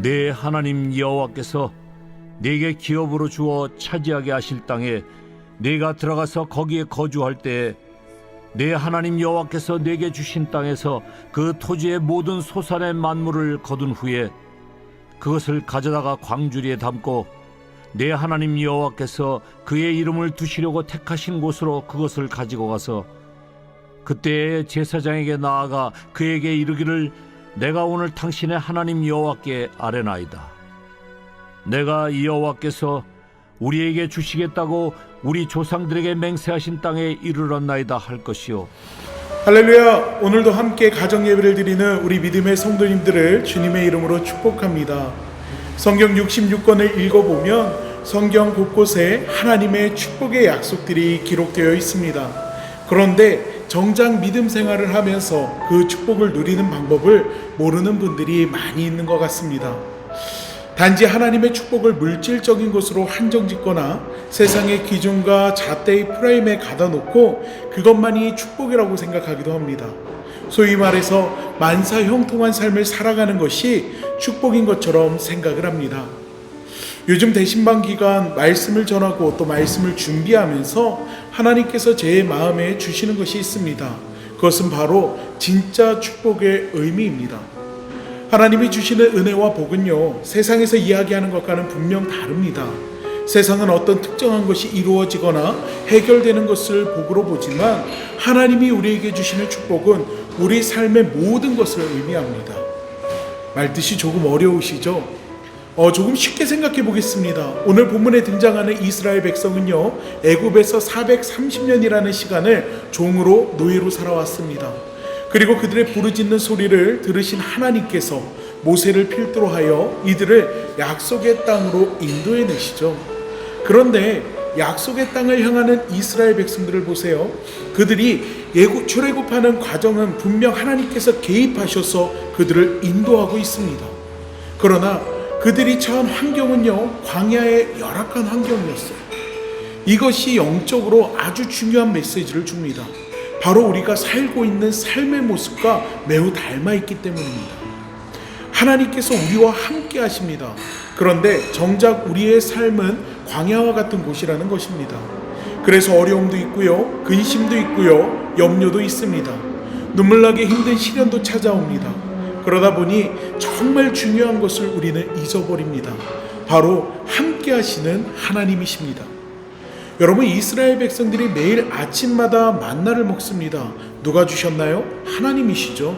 내 하나님 여호와께서 네게 기업으로 주어 차지하게 하실 땅에 네가 들어가서 거기에 거주할 때에 내 하나님 여호와께서 네게 주신 땅에서 그 토지의 모든 소산의 만물을 거둔 후에 그것을 가져다가 광주리에 담고 내 하나님 여호와께서 그의 이름을 두시려고 택하신 곳으로 그것을 가지고 가서 그때에 제사장에게 나아가 그에게 이르기를 내가 오늘 당신의 하나님 여호와께 아뢰나이다. 내가 여호와께서 우리에게 주시겠다고 우리 조상들에게 맹세하신 땅에 이르렀나이다 할 것이요. 할렐루야. 오늘도 함께 가정 예배를 드리는 우리 믿음의 성도님들을 주님의 이름으로 축복합니다. 성경 66권을 읽어보면 성경 곳곳에 하나님의 축복의 약속들이 기록되어 있습니다. 그런데 정작 믿음 생활을 하면서 그 축복을 누리는 방법을 모르는 분들이 많이 있는 것 같습니다. 단지 하나님의 축복을 물질적인 것으로 한정짓거나 세상의 기준과 잣대의 프레임에 가다 놓고 그것만이 축복이라고 생각하기도 합니다. 소위 말해서 만사형통한 삶을 살아가는 것이 축복인 것처럼 생각을 합니다. 요즘 대신방 기간 말씀을 전하고 또 말씀을 준비하면서 하나님께서 제 마음에 주시는 것이 있습니다. 그것은 바로 진짜 축복의 의미입니다. 하나님이 주시는 은혜와 복은요, 세상에서 이야기하는 것과는 분명 다릅니다. 세상은 어떤 특정한 것이 이루어지거나 해결되는 것을 복으로 보지만 하나님이 우리에게 주시는 축복은 우리 삶의 모든 것을 의미합니다. 말뜻이 조금 어려우시죠? 조금 쉽게 생각해 보겠습니다. 오늘 본문에 등장하는 이스라엘 백성은요, 애굽에서 430년이라는 시간을 종으로 노예로 살아왔습니다. 그리고 그들의 부르짖는 소리를 들으신 하나님께서 모세를 필두로 하여 이들을 약속의 땅으로 인도해 내시죠. 그런데 약속의 땅을 향하는 이스라엘 백성들을 보세요. 그들이 출애굽하는 과정은 분명 하나님께서 개입하셔서 그들을 인도하고 있습니다. 그러나 그들이 처한 환경은요, 광야의 열악한 환경이었어요. 이것이 영적으로 아주 중요한 메시지를 줍니다. 바로 우리가 살고 있는 삶의 모습과 매우 닮아있기 때문입니다. 하나님께서 우리와 함께 하십니다. 그런데 정작 우리의 삶은 광야와 같은 곳이라는 것입니다. 그래서 어려움도 있고요, 근심도 있고요, 염려도 있습니다. 눈물나게 힘든 시련도 찾아옵니다. 그러다 보니 정말 중요한 것을 우리는 잊어버립니다. 바로 함께 하시는 하나님이십니다. 여러분, 이스라엘 백성들이 매일 아침마다 만나를 먹습니다. 누가 주셨나요? 하나님이시죠.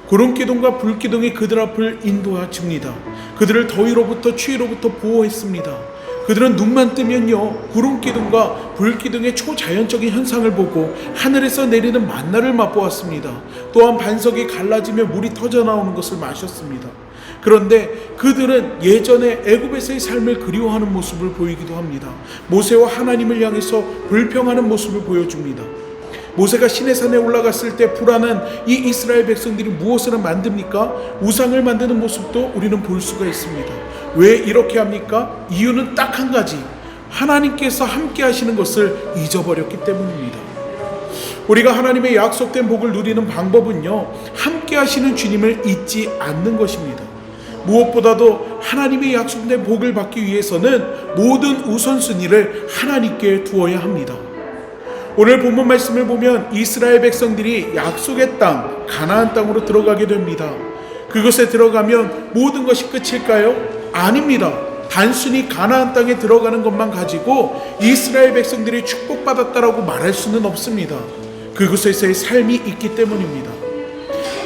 구름기둥과 불기둥이 그들 앞을 인도해 줍니다. 그들을 더위로부터 추위로부터 보호했습니다. 그들은 눈만 뜨면요, 구름기둥과 불기둥의 초자연적인 현상을 보고 하늘에서 내리는 만나를 맛보았습니다. 또한 반석이 갈라지며 물이 터져나오는 것을 마셨습니다. 그런데 그들은 예전에 애굽에서의 삶을 그리워하는 모습을 보이기도 합니다. 모세와 하나님을 향해서 불평하는 모습을 보여줍니다. 모세가 시내산에 올라갔을 때 불안한 이 이스라엘 백성들이 무엇을 만듭니까? 우상을 만드는 모습도 우리는 볼 수가 있습니다. 왜 이렇게 합니까? 이유는 딱 한 가지, 하나님께서 함께 하시는 것을 잊어버렸기 때문입니다. 우리가 하나님의 약속된 복을 누리는 방법은요, 함께 하시는 주님을 잊지 않는 것입니다. 무엇보다도 하나님의 약속된 복을 받기 위해서는 모든 우선순위를 하나님께 두어야 합니다. 오늘 본문 말씀을 보면 이스라엘 백성들이 약속의 땅, 가나안 땅으로 들어가게 됩니다. 그것에 들어가면 모든 것이 끝일까요? 아닙니다. 단순히 가나안 땅에 들어가는 것만 가지고 이스라엘 백성들이 축복받았다라고 말할 수는 없습니다. 그곳에서의 삶이 있기 때문입니다.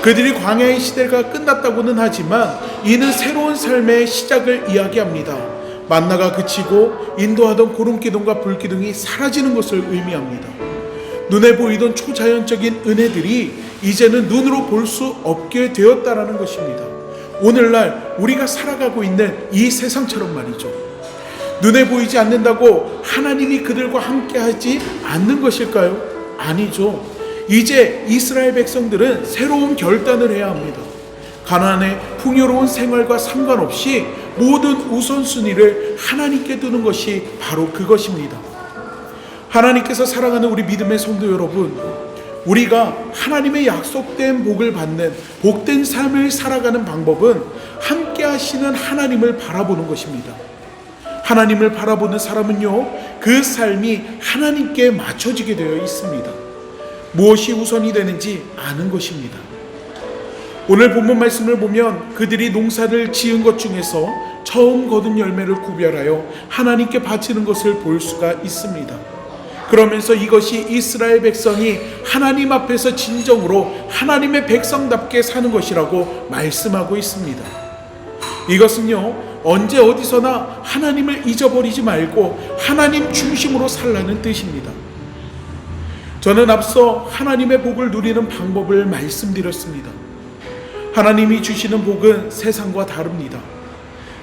그들이 광야의 시대가 끝났다고는 하지만 이는 새로운 삶의 시작을 이야기합니다. 만나가 그치고 인도하던 구름기둥과 불기둥이 사라지는 것을 의미합니다. 눈에 보이던 초자연적인 은혜들이 이제는 눈으로 볼 수 없게 되었다라는 것입니다. 오늘날 우리가 살아가고 있는 이 세상처럼 말이죠. 눈에 보이지 않는다고 하나님이 그들과 함께 하지 않는 것일까요? 아니죠. 이제 이스라엘 백성들은 새로운 결단을 해야 합니다. 가나안의 풍요로운 생활과 상관없이 모든 우선순위를 하나님께 두는 것이 바로 그것입니다. 하나님께서 사랑하는 우리 믿음의 성도 여러분, 우리가 하나님의 약속된 복을 받는 복된 삶을 살아가는 방법은 함께 하시는 하나님을 바라보는 것입니다. 하나님을 바라보는 사람은요, 그 삶이 하나님께 맞춰지게 되어 있습니다. 무엇이 우선이 되는지 아는 것입니다. 오늘 본문 말씀을 보면 그들이 농사를 지은 것 중에서 처음 거둔 열매를 구별하여 하나님께 바치는 것을 볼 수가 있습니다. 그러면서 이것이 이스라엘 백성이 하나님 앞에서 진정으로 하나님의 백성답게 사는 것이라고 말씀하고 있습니다. 이것은요, 언제 어디서나 하나님을 잊어버리지 말고 하나님 중심으로 살라는 뜻입니다. 저는 앞서 하나님의 복을 누리는 방법을 말씀드렸습니다. 하나님이 주시는 복은 세상과 다릅니다.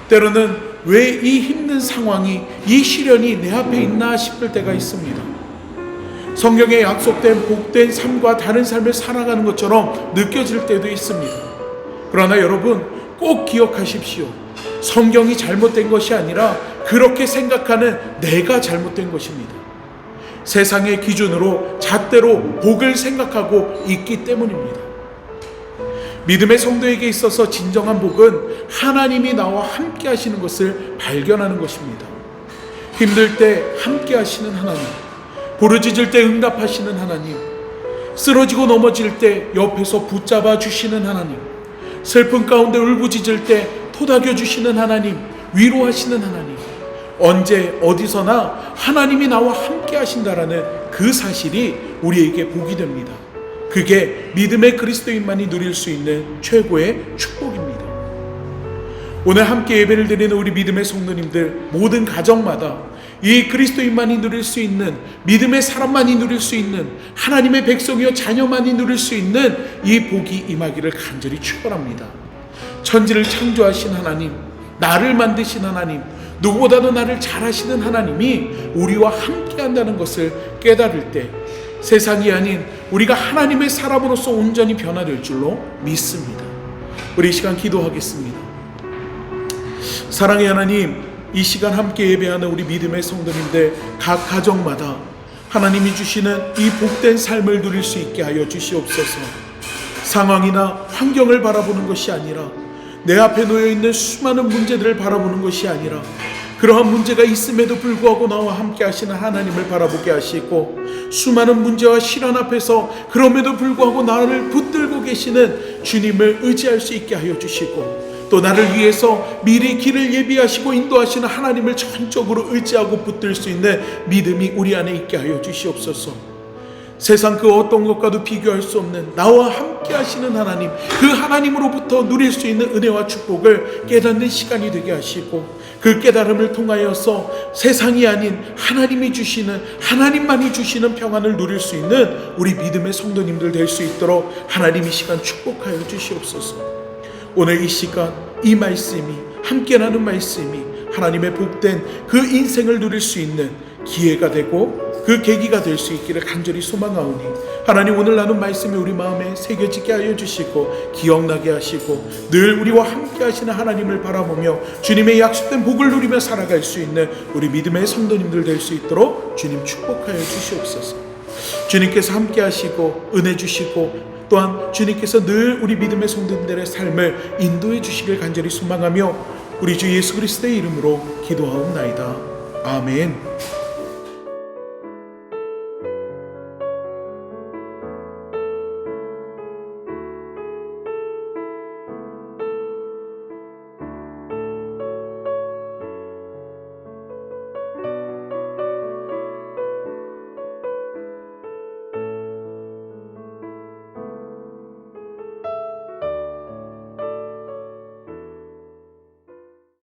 때로는 왜 이 힘든 상황이, 이 시련이 내 앞에 있나 싶을 때가 있습니다. 성경에 약속된 복된 삶과 다른 삶을 살아가는 것처럼 느껴질 때도 있습니다. 그러나 여러분, 꼭 기억하십시오. 성경이 잘못된 것이 아니라 그렇게 생각하는 내가 잘못된 것입니다. 세상의 기준으로 잣대로 복을 생각하고 있기 때문입니다. 믿음의 성도에게 있어서 진정한 복은 하나님이 나와 함께 하시는 것을 발견하는 것입니다. 힘들 때 함께 하시는 하나님, 부르짖을 때 응답하시는 하나님, 쓰러지고 넘어질 때 옆에서 붙잡아 주시는 하나님, 슬픔 가운데 울부짖을 때 토닥여 주시는 하나님, 위로하시는 하나님, 언제 어디서나 하나님이 나와 함께 하신다라는 그 사실이 우리에게 복이 됩니다. 그게 믿음의 그리스도인만이 누릴 수 있는 최고의 축복입니다. 오늘 함께 예배를 드리는 우리 믿음의 성도님들, 모든 가정마다 이 그리스도인만이 누릴 수 있는, 믿음의 사람만이 누릴 수 있는, 하나님의 백성이요 자녀만이 누릴 수 있는 이 복이 임하기를 간절히 축원합니다. 천지를 창조하신 하나님, 나를 만드신 하나님, 누구보다도 나를 잘 아시는 하나님이 우리와 함께 한다는 것을 깨달을 때 세상이 아닌 우리가 하나님의 사람으로서 온전히 변화될 줄로 믿습니다. 우리 이 시간 기도하겠습니다. 사랑의 하나님, 이 시간 함께 예배하는 우리 믿음의 성도님들 각 가정마다 하나님이 주시는 이 복된 삶을 누릴 수 있게 하여 주시옵소서. 상황이나 환경을 바라보는 것이 아니라, 내 앞에 놓여있는 수많은 문제들을 바라보는 것이 아니라, 그러한 문제가 있음에도 불구하고 나와 함께 하시는 하나님을 바라보게 하시고, 수많은 문제와 시련 앞에서 그럼에도 불구하고 나를 붙들고 계시는 주님을 의지할 수 있게 하여 주시고, 또 나를 위해서 미리 길을 예비하시고 인도하시는 하나님을 전적으로 의지하고 붙들 수 있는 믿음이 우리 안에 있게 하여 주시옵소서. 세상 그 어떤 것과도 비교할 수 없는 나와 함께 하시는 하나님, 그 하나님으로부터 누릴 수 있는 은혜와 축복을 깨닫는 시간이 되게 하시고, 그 깨달음을 통하여서 세상이 아닌 하나님이 주시는, 하나님만이 주시는 평안을 누릴 수 있는 우리 믿음의 성도님들 될 수 있도록 하나님 이 시간 축복하여 주시옵소서. 오늘 이 시간 이 말씀이, 함께 나눈 말씀이 하나님의 복된 그 인생을 누릴 수 있는 기회가 되고 그 계기가 될 수 있기를 간절히 소망하오니, 하나님 오늘 나눈 말씀이 우리 마음에 새겨지게 하여 주시고 기억나게 하시고, 늘 우리와 함께 하시는 하나님을 바라보며 주님의 약속된 복을 누리며 살아갈 수 있는 우리 믿음의 성도님들 될 수 있도록 주님 축복하여 주시옵소서. 주님께서 함께 하시고 은혜 주시고, 또한 주님께서 늘 우리 믿음의 성도님들의 삶을 인도해 주시길 간절히 소망하며 우리 주 예수 그리스도의 이름으로 기도하옵나이다. 아멘.